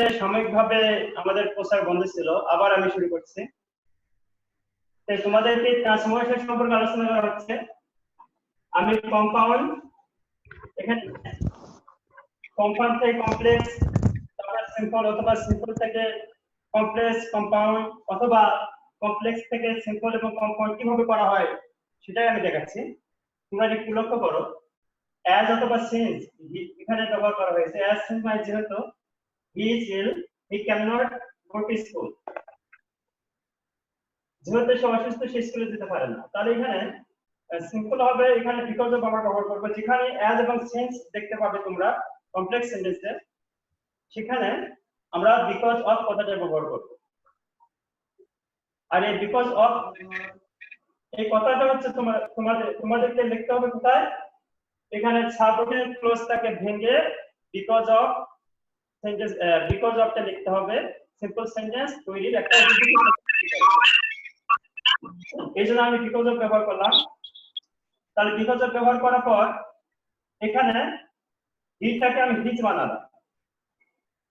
সাময়িকভাবে আমাদের প্রচার বন্ধ ছিল, আবার আমি শুরু করছি। তোমাদেরকে ট্রান্সফরমেশন সম্পর্কে আলোচনা করা হচ্ছে। আমি কম্পাউন্ড, এখানে কম্পাউন্ড থেকে কমপ্লেক্স, তারপর সিম্পল অথবা সিম্পল থেকে কমপ্লেক্স কম্পাউন্ড, অথবা কমপ্লেক্স থেকে সিম্পল এবং কম্পাউন্ড কিভাবে করা হয় সেটাই আমি দেখাচ্ছি। তোমরা একটু লক্ষ্য করো, অ্যাজ অথবা সিন্স এখানে ব্যবহার করা হয়েছে। অ্যাজ সিন্স মানে যেহেতু he is ill, he can not go to school, যেহেতু সে অসুস্থ সে স্কুলে যেতে পারে না, তাহলে এখানে সিম্পল হবে, এখানে বিকজ অফ আমরা ব্যবহার করব। যেখানে অ্যাজ এবং সিন্স দেখতে পাবে তোমরা কমপ্লেক্স সেন্টেন্সে, সেখানে আমরা বিকজ অফ কথাটা ব্যবহার করব। আর এই বিকজ অফ এই কথাটা হচ্ছে তোমাদেরকে লিখতে হবে কোথায়, এখানে সাবঅর্ডিনেট ক্লজটাকে ভেঙে বিকজ অফ সেন্টেন্স, বিকজ অফটা লিখতে হবে। সিম্পল সেন্টেন্স তৈরির একটা, এই জন্য আমি বিকজ অফ ব্যবহার করলাম। তাহলে বিকজ অফ ব্যবহার করার পর এখানে হিটাকে আমি হিজ বানালাম।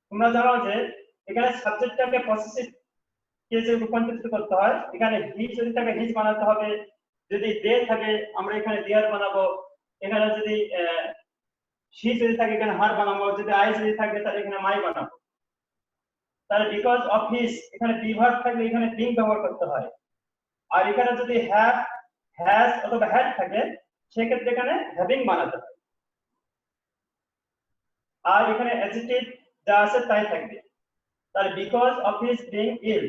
তোমরা জানো যে এখানে সাবজেক্টটাকে পসেসিভ কেসে রূপান্তরিত করতে হয়। এখানে হি যদি থাকে হিজ বানাতে হবে, যদি দে থাকে আমরা এখানে দেয়ার বানাবো, এখানে যদি শি যদি থাকে এখানে হার বানাবো, যদি আই যদি থাকে তাহলে এখানে মাই বানাবো। তাহলে বিকজ অফ হিজ এখানে বি ভার্ব থাকলে এখানে বিং ব্যবহার করতে হয়। আর এখানে যদি হ্যাভ, হ্যাজ অথবা হ্যাড থাকে সেক্ষেত্রে এখানে হ্যাভিং বানাতে হয়। আর এখানে অ্যাডজেক্টিভ যা আছে তাই থাকবে। তাহলে because of his being ill.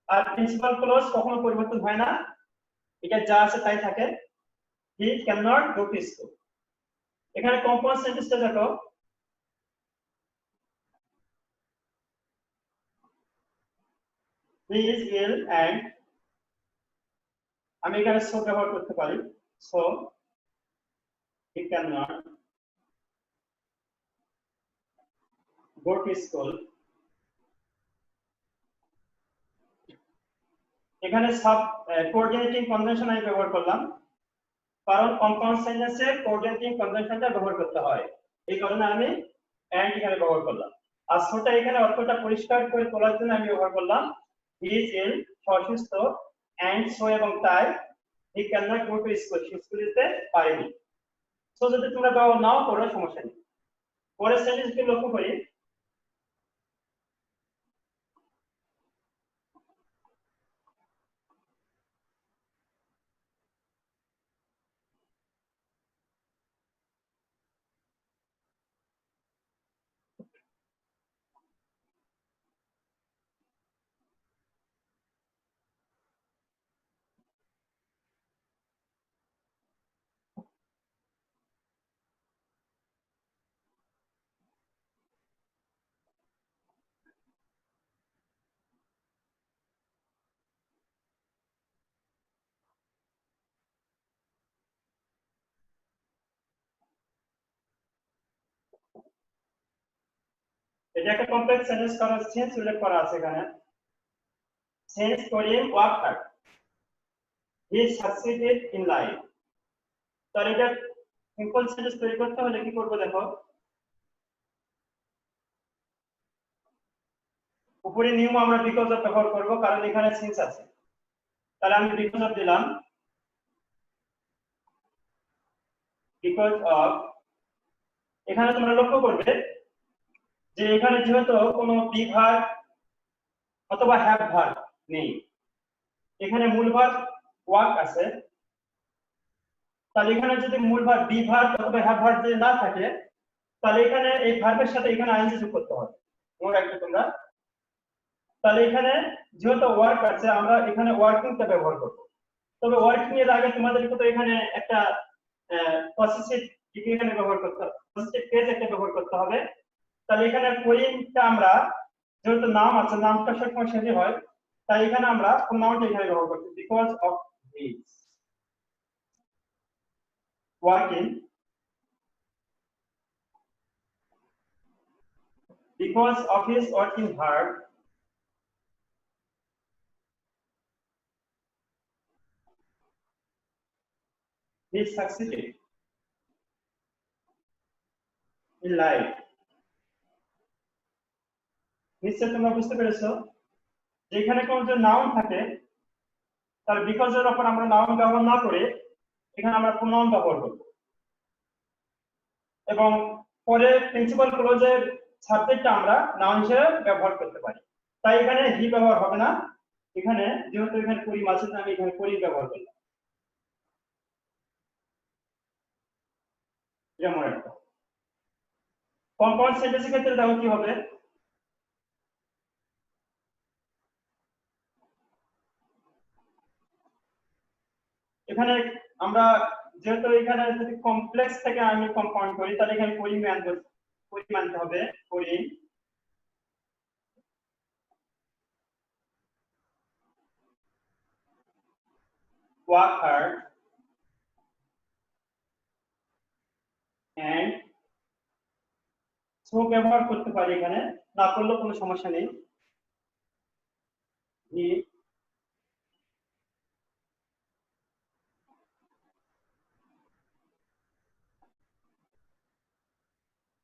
আর প্রিন্সিপাল ক্লজ কখনো পরিবর্তন হয় না, এটা যা আছে তাই থাকে। He can not go to school. এখানে কম্পাউন্ড সেন্টেন্সটা দেখো, হি ইজ ইল এন্ড, আমি এখানে সো ব্যবহার করতে পারি, so he can not go to school. এখানে সাব কোঅর্ডিনেটিং কনভেনশন আমি ব্যবহার করলাম, কারণ কম্পাউন্ড সেন্টেন্সে কোঅর্ডিনেটিং কনভেনশনটা ব্যবহার করতে হয়, এই কারণে আমি এন্ড এখানে ব্যবহার করলাম। আর সোটা এখানে অর্থটা পরিষ্কার করে তোলার জন্য আমি ব্যবহার করলাম হি ইজ ইল, অসুস্থ, এন্ড সো এবং তাই হি can not go to school, স্কুলে যেতে পারেনি। সো যদি তোমরা ব্যবহার নাও করো সমস্যা নেই। পরের সেন্টেন্সকে লক্ষ্য করি, এটা একটা কমপ্লেক্স সেন্টেন্স করার সেন্স উল্লেখ করা আছে এখানে। Sense Karim work hard, he succeeded in life. তাহলে এটা সিম্পল সেন্টেন্স তৈরি করতে হলে কি করব দেখো, উপরে নিয়ম আমরা বিকজ অফ ব্যবহার করব কারণ এখানে সেন্স আছে। তাহলে আমি বিকজ অফ দিলাম, বিকজ অফ। এখানে তোমরা লক্ষ্য করবে যে এখানে যেহেতু কোনো বি ভার্ব অথবা হ্যাভ ভার্ব নেই, এখানে মূল ভার্ব ওয়ার্ক আছে। তাহলে এখানে যদি মূল ভার্ব বি ভার্ব অথবা হ্যাভ ভার্ব যদি না থাকে, তাহলে এখানে এই ভার্বের সাথে এখানে আইএনজি যোগ করতে হবে। মনে রাখবে তোমরা। তাহলে এখানে যেহেতু ওয়ার্ক আছে আমরা এখানে ওয়ার্কিংটা ব্যবহার করব। তবে ওয়ার্কিং এর আগে তোমাদেরকে তো এখানে একটা পসেসিভ এখানে ব্যবহার করতে হবে, পসেসিভ কেস একটা ব্যবহার করতে হবে। তাহলে এখানে কোইনটা আমরা যেহেতু নাম আছে, নামটা সবসময় শেষে হয়, তাই এখানে আমরা প্রোনাউনটা এখানে ব্যবহার করছি, because of his working, because of his working hard, he succeeded in life. নিশ্চয়ই তোমরা বুঝতে পেরেছো যে এখানে কোনো যে নাউন থাকে তার বিকজ এর উপর আমরা নাউন ব্যবহার না করে এখানে আমরা প্রোনাউন ব্যবহার করব এবং পরে প্রিন্সিপাল ক্লোজের সাবজেক্টটা আমরা নাউন হিসেবে ব্যবহার করতে পারি। তাই এখানে হি ব্যবহার হবে না, এখানে যেহেতু এখানে করিম আছে আমি এখানে করিম ব্যবহার করলাম। যেমন একটা কম্পাউন্ড সেন্টেন্সের ক্ষেত্রে দেখো কি হবে, এখানে আমরা যেহেতু এখানে যদি কমপ্লেক্স থেকে আমি কম্পাউন্ড করি তাহলে এখানে করিম আনতে হবে, করিম work hard and so ব্যবহার করতে পারি, এখানে না করলেও কোনো সমস্যা নেই। he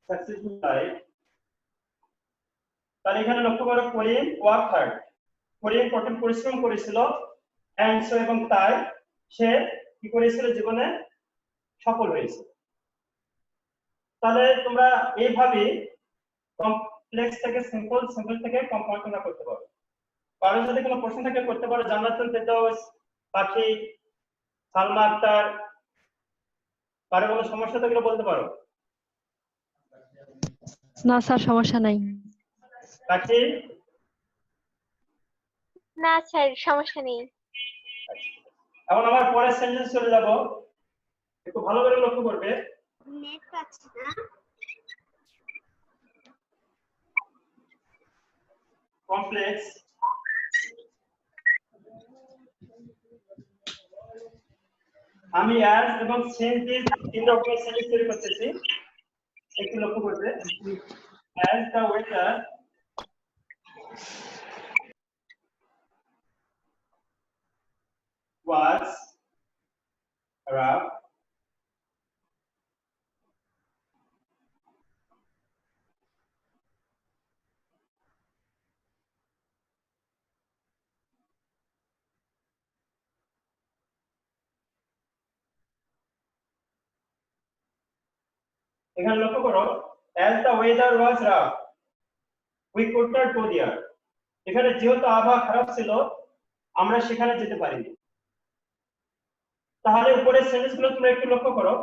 successful life, তাহলে এখানে লক্ষ্য করো করিম ওয়ার্ক হার্ড, করিম কঠিন পরিশ্রম করেছিল এন্ড সো এবং তাই সে কি করেছিল জীবনে সফল হয়েছে। তাহলে তোমরা এইভাবে কমপ্লেক্স থেকে সিম্পল, সিম্পল থেকে কম্পাউন্ড তোমরা করতে পারো। কারো যদি কোনো প্রশ্ন থাকে করতে পারো। জান্নাতুল ফেরদৌস, পাখি, সালমা আক্তার, কারো কোনো সমস্যা থাকলে বলতে পারো। না স্যার, সমস্যা নাই। পাখি? না স্যার, সমস্যা নেই। এখন আমার পরের সেন্টেন্স চলে যাব, একটু ভালো করে লক্ষ্য করবে। নেট পাচ্ছি না। কমপ্লেক্স আমি অ্যাজ এবং সেন্স দিয়ে তিন রকমের সেন্টেন্স তৈরি করতেছি, একটু লক্ষ্য করবে। As the waiter was rough, এখানে লক্ষ্য করো as the weather was rough we could not go there, এখানে যেহেতু আবহাওয়া খারাপ ছিল আমরা সেখানে যেতে পারিনি। তাহলে উপরের সেন্টেন্স গুলো তোমরা একটু লক্ষ্য করো,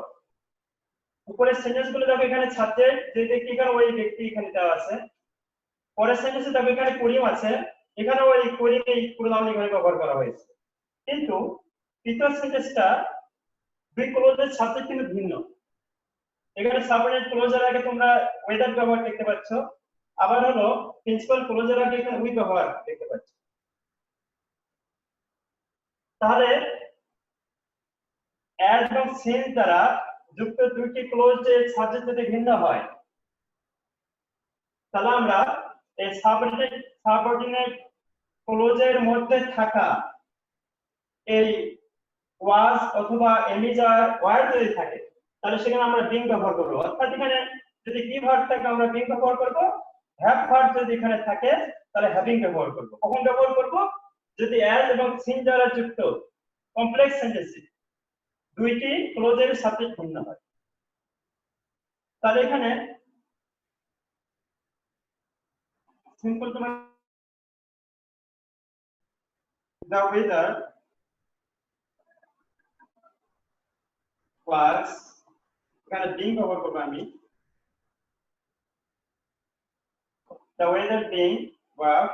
উপরের সেন্টেন্স গুলো দেখো এখানে সাবজেক্ট যে ব্যক্তি এখানে ওই ব্যক্তি এখানে দেওয়া আছে, পরের সেন্টেন্সে দেখো এখানে করিম আছে, এখানে ওই করিম এই প্রোনাউন এখানে ব্যবহার করা হয়েছে। কিন্তু তৃতীয় সেন্টেন্সটা দুই ক্লোজের সাবজেক্ট কিন্তু ভিন্ন, এখানে সাবঅর্ডিনেট ক্লোজার আগে তোমরা ওয়েদার ব্যবহার দেখতে পাচ্ছ, আবার হলো প্রিন্সিপাল ক্লোজার আগে এখানে উই ব্যবহার দেখতে পাচ্ছ। তাহলে অ্যাজ এবং সিন্স দ্বারা যুক্ত দুইটি ক্লোজের সাবজেক্ট যদি ভিন্ন হয় তাহলে আমরা এই সাবঅর্ডিনেট ক্লোজের মধ্যে থাকা এই ওয়াজ অথবা এমিজার ওয়ার যদি থাকে তাহলে সেখানে আমরা বিং ব্যবহার করব। অর্থাৎ এখানে যদি কি ভার্ব থাকে আমরা বিং ব্যবহার করব, হ্যাভ ভার্ব যদি এখানে থাকে তাহলে হ্যাভিং ব্যবহার করব। কখন ব্যবহার করব? যদি অ্যাজ এবং সিন দ্বারা যুক্ত কমপ্লেক্স সেন্টেন্সে দুইটি ক্লোজের সাবজেক্ট ভিন্ন হয়। তাহলে এখানে সিম্পল তোমার the weather was, এখানে being ব্যবহার করব আমি, the weather being was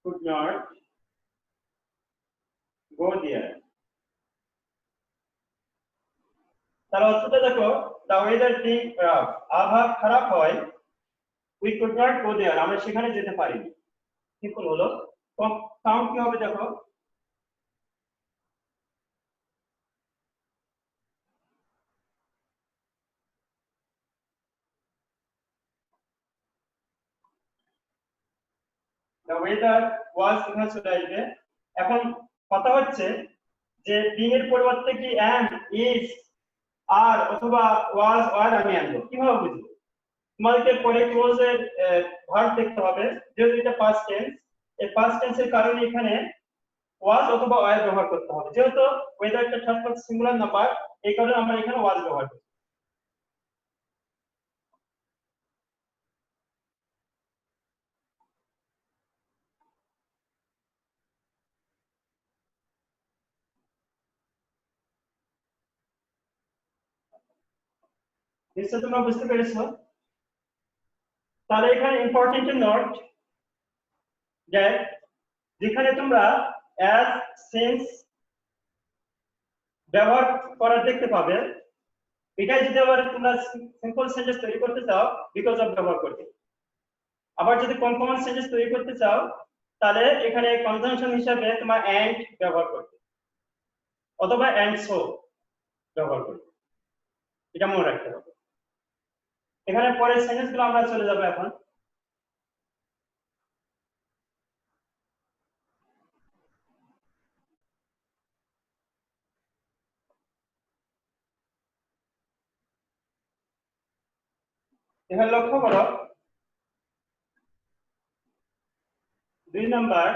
could not go there, তার অর্থটা দেখো the weather being rough, আবহাওয়া খারাপ হয়, we could not go there, আমরা সেখানে যেতে পারিনি। সিম্পল হলো। সাউন্ড কি হবে দেখো, the weather was এখানে চলে আসবে। এখন কথা হচ্ছে যে being এর পরিবর্তে কি am, is আর অথবা ওয়াজ ওয়ার আমি আনবো, কিভাবে বুঝবো? তোমাদেরকে পরে ক্লোজ এর ভার্ব দেখতে হবে, যেহেতু এটা পাস্ট টেন্স, এই পাস্ট টেন্সের কারণে এখানে ওয়াজ অথবা ওয়ার ব্যবহার করতে হবে, যেহেতু ওয়েদারটা থার্ড পারসন সিঙ্গুলার নাম্বার, এই কারণে আমরা এখানে ওয়াজ ব্যবহার করি। নিশ্চয় তোমরা বুঝতে পেরেছো। তাহলে এখানে ইম্পর্টেন্ট নোট যে যেখানে তোমরা অ্যাজ সিন্স ব্যবহার করা দেখতে পাবে, এটাই যদি আবার তোমরা সিম্পল সেন্টেন্স তৈরি করতে চাও বিকজ অফ ব্যবহার করবে। আবার যদি কম্পাউন্ড সেন্টেন্স তৈরি করতে চাও তাহলে এখানে কনজাংশন হিসাবে তোমার এন্ড ব্যবহার করবে অথবা এন্ড সো ব্যবহার করবে, এটা মনে রাখতে হবে। এখানে পরের সেন্টেন্স গুলো আমরা চলে যাবো এখন। এখানে লক্ষ্য করো 2 নাম্বার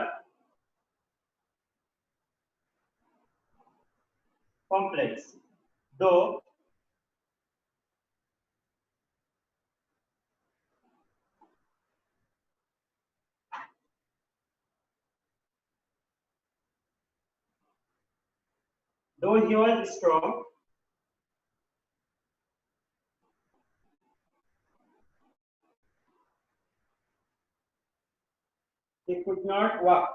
কমপ্লেক্স দো though he was strong, he could not walk.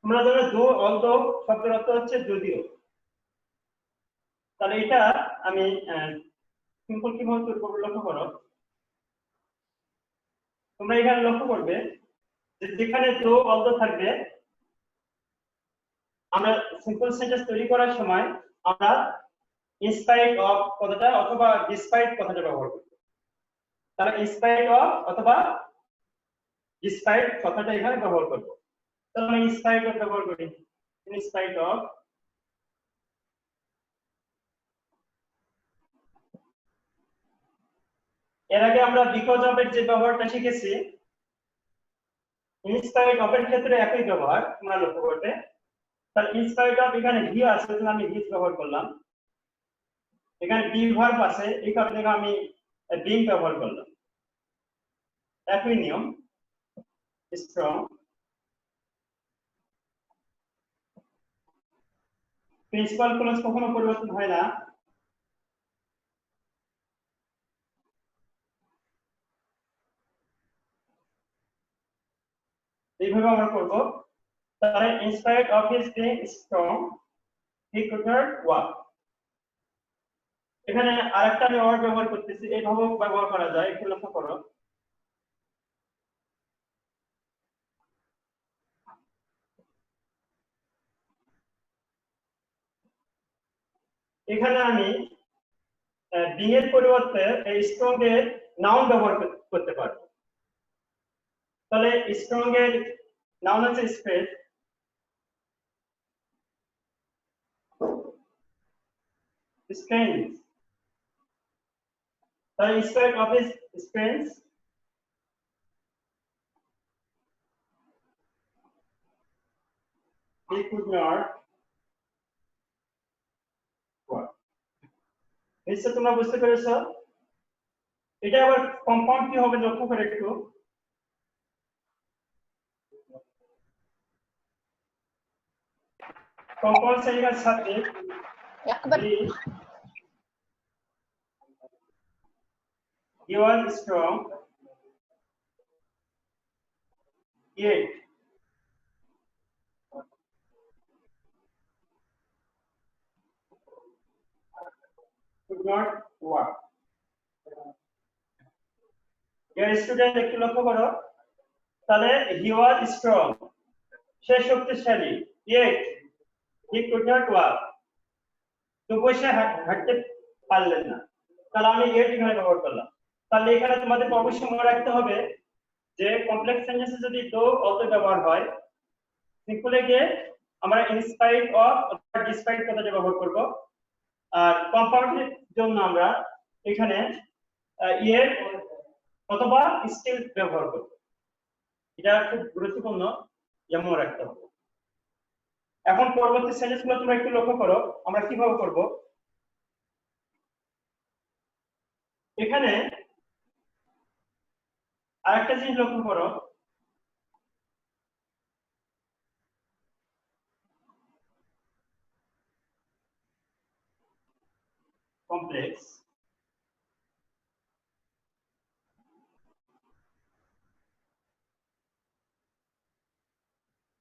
তোমরা জানো দো অলদো শব্দের অর্থ হচ্ছে যদিও। তাহলে এটা আমি সিম্পল কিভাবে তৈরি করবো লক্ষ্য করো। তোমরা এখানে লক্ষ্য করবে যে যেখানে দো অলদো থাকবে আমরা সিম্পল সেন্টেন্স তৈরি করার সময় আমরা ইনস্পাইট অফ কথাটা অথবা ডিসপাইট কথাটা ব্যবহার করব। তাহলে ইনস্পাইট অফ অথবা ডিসপাইট কথাটা এখানে ব্যবহার করব। তাহলে আমরা ইনস্পাইট অফ ব্যবহার করি, ইনস্পাইট অফ। এর আগে আমরা বিকজ অফ এর যে ব্যবহারটা শিখেছি, ইনস্পাইট অফ এর ক্ষেত্রে একই ব্যবহার তোমরা লক্ষ্য করবে। তাহলে ইনস্পাইট অফ এখানে হি আছে, সেজন্য আমি হিজ ব্যবহার করলাম। এখানে বি ভার্ব আছে, এই কারণে আমি বিং ব্যবহার করলাম। একই নিয়ম, স্ট্রং। প্রিন্সিপাল ক্লজ কখনো পরিবর্তন হয় না। এইভাবে আমরা করব। তাহলে in spite of his being strong he could not walk. এখানে আরেকটা আমি ওয়ার্ড ব্যবহার করতেছি, এইভাবে ব্যবহার করা যায়, একটু লক্ষ্য করো। এখানে আমি বিং এর পরিবর্তে এই স্ট্রং এর নাউন ব্যবহার করতে পারবো। তাহলে স্ট্রং এর নাউন হচ্ছে স্পেস, স্ট্রেংথ। তাহলে in spite of his strength he could not walk. নিশ্চয় তোমরা বুঝতে পেরেছো। এটা আবার কম্পাউন্ড কি হবে লক্ষ্য করে একটু। কম্পাউন্ড সেরিকার সাথে একবার he was strong yet could not walk. Dear student, একটু লক্ষ্য করো। তাহলে he was strong, সে শক্তিশালী, yet he could not walk, তবুও সে হাঁটতে পারলেন না। তাহলে আমি yet এখানে ব্যবহার করলাম। তাহলে এখানে তোমাদের অবশ্যই মনে রাখতে হবে যে কমপ্লেক্স সেন্টেন্সে যদি দো অলদো ব্যবহার হয়, সিম্পলে গিয়ে আমরা ইন স্পাইট অফ অথবা ডিসপাইট কথাটা ব্যবহার করব। আর কম্পাউন্ডের জন্য আমরা এখানে ইয়েট অথবা স্টিল ব্যবহার করব। এটা খুব গুরুত্বপূর্ণ, যা মনে রাখতে হবে। এখন পরবর্তী সেন্টেন্সগুলো তোমরা একটু লক্ষ্য করো আমরা কিভাবে করব। এখানে আরেকটা জিনিস লক্ষ্য করো, complex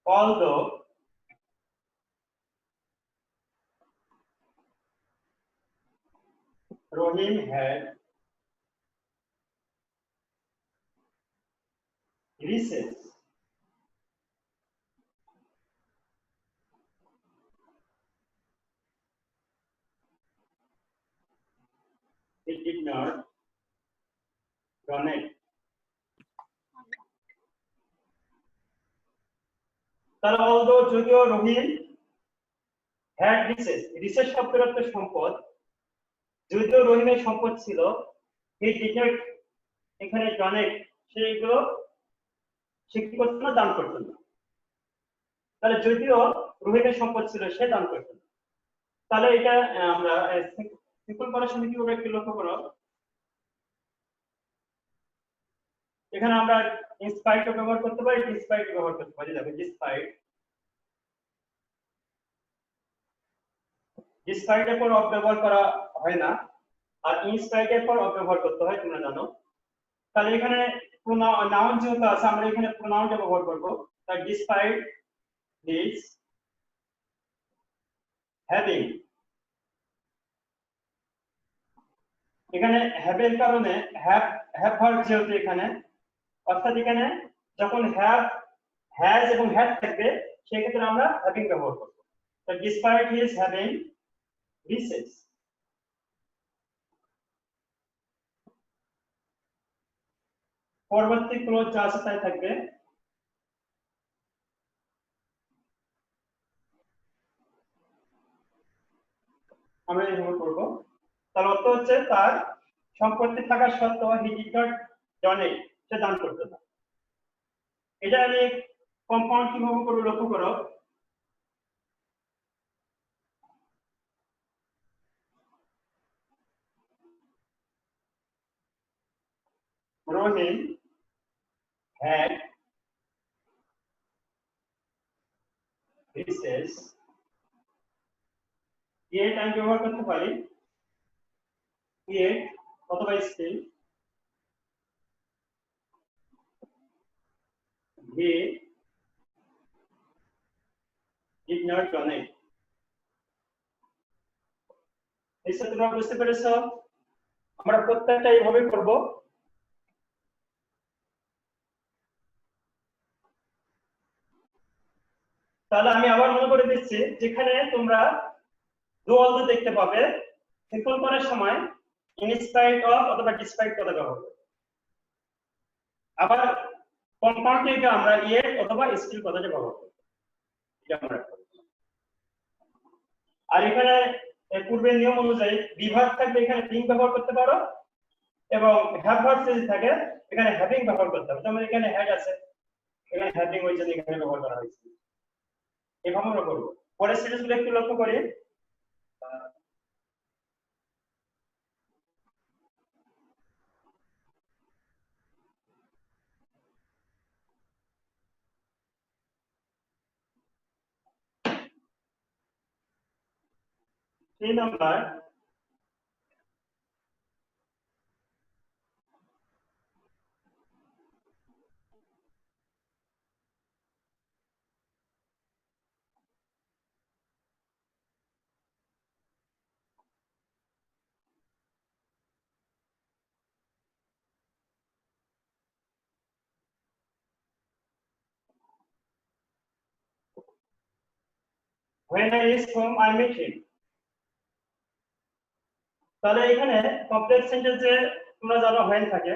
although Rohim had recess, he did not donate. তাহলে although যদিও রহিম had recess, recess শব্দের অর্থ সম্পদ, যদিও রহিমের সম্পদ ছিল, he did not এখানে donate, সেইগুলো সে কি করতো না, দান করতো না। তাহলে যদিও রহিমের সম্পদ ছিল সে দান করতো না। তাহলে এটা আমরা সিম্পল করার সময় কিভাবে একটু লক্ষ্য করো, এখানে আমরা ইনস্পাইট ব্যবহার করতে পারি, ডিসপাইট ব্যবহার করতে পারি। দেখো ডিসপাইটের পর অফ ব্যবহার করা হয় না, আর ইনস্পাইটের পর অফ ব্যবহার করতে হয়, তোমরা জানো। তাহলে এখানে নাউন যেহেতু আছে আমরা এখানে প্রোনাউনটা ব্যবহার করব। তাই ডিসপাইট দিস হ্যাভিং, এখানে হ্যাভের কারণে হ্যাভ ভার্ব যেহেতু এখানে, অর্থাৎ এখানে যখন হ্যাভ, হ্যাজ এবং হ্যাড থাকবে সেই ক্ষেত্রে আমরা হ্যাভিং ব্যবহার করব। তো ডিসপাইট হিজ হ্যাভিং রিসেস, পরবর্তী ক্লোজ যা আছে তাই থাকবে। আমরা এইভাবে করব। তার অর্থ হচ্ছে তার সম্পত্তি থাকা সত্ত্বেও হি ডিড নট ডোনেট, সে দান করতো না। এটা আমি কম্পাউন্ড কিভাবে করব লক্ষ্য করো। রহিম had recess, yet আমি ব্যবহার করতে পারি yet অথবা still, he did not donate। এই সাথে তোমরা বুঝতে পেরেছো, আমরা প্রত্যেকটা এইভাবে করব। তাহলে আমি আবার মনে করে দিচ্ছি, যেখানে তোমরা ডু অলদো দেখতে পাবে সিম্পল করার সময় ইন স্পাইট অফ অথবা ডিসপাইট কথা ব্যবহার করব। আবার কম্পাউন্ড থেকে আমরা ইয়েট অথবা স্টিল কথাটা ব্যবহার করব। এটা আমরা করব। আর এখানে পূর্বের নিয়ম অনুযায়ী বিভাগ থাকলে এখানে বিং ব্যবহার করতে পারো, এবং হ্যাভ ভার্ব যদি থাকে এখানে হ্যাভিং ব্যবহার করতে হবে। যেমন এখানে হ্যাড আছে, এখানে হ্যাভিং ওই জন্য এখানে ব্যবহার করা হয়েছে। এভাবে আমরা করব। পরের সিরিজগুলো একটু লক্ষ্য করি। এই number when I reach home I meet him। তাহলে এখানে কমপ্লেক্স সেন্টেন্সে তোমরা জানো when থাকে,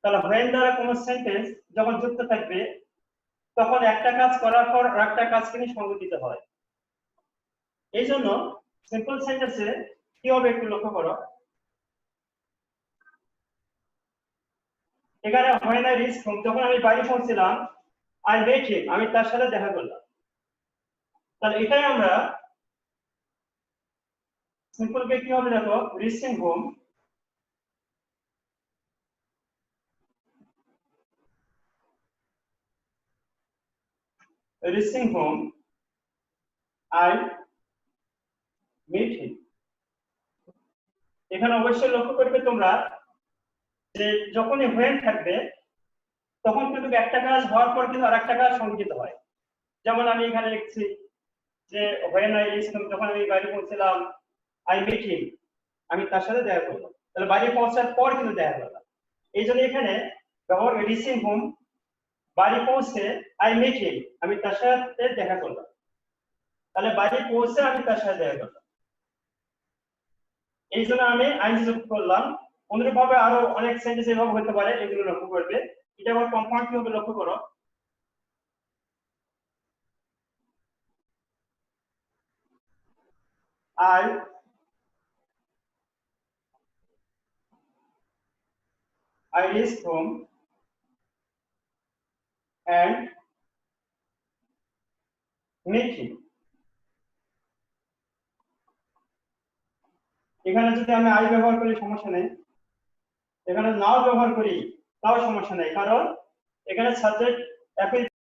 তাহলে when দ্বারা কোনো সেন্টেন্স যখন যুক্ত থাকবে তখন একটা কাজ করার পর আরেকটা কাজকে নিয়ে সঙ্গ দিতে হয়। এই জন্য সিম্পল সেন্টেন্সে কি হবে একটু লক্ষ্য করো। এখানে when I reached home, যখন আমি বাড়ি পৌঁছলাম, I met him, আমি তার সাথে দেখা করলাম। তাহলে এটাই আমরা সিম্পল কে কি হবে দেখো, reaching home, reaching home, I met him। এখানে অবশ্যই লক্ষ্য করবে তোমরা যে যখনই when থাকবে তখন কিন্তু একটা কাজ হওয়ার পর কিন্তু আরেকটা কাজ সংযুক্ত হয়। যেমন আমি এখানে লিখছি যে when I reached home, যখন আমি বাড়ি পৌঁছলাম, I met him, আমি তার সাথে দেখা করলাম। তাহলে বাড়ি পৌঁছার পর কিন্তু দেখা করলাম। এই জন্য এখানে ব্যবহার রিচিং হোম, বাড়ি পৌঁছে I met him, আমি তার সাথে দেখা করলাম। তাহলে বাড়ি পৌঁছে আমি তার সাথে দেখা করলাম, এই জন্য আমি আইনজি যুক্ত করলাম। অনুরূপভাবে আরো অনেক সেন্টেন্স এভাবে হতে পারে, এগুলো লক্ষ্য করবে। এটা আবার কম্পাউন্ড কি হবে লক্ষ্য করো। I reached home and met him। এখানে যদি আমি আই ব্যবহার করি সমস্যা নেই, এখানে নাও ব্যবহার করি তাও সমস্যা নেই, কারণ এখানে সাবজেক্ট একই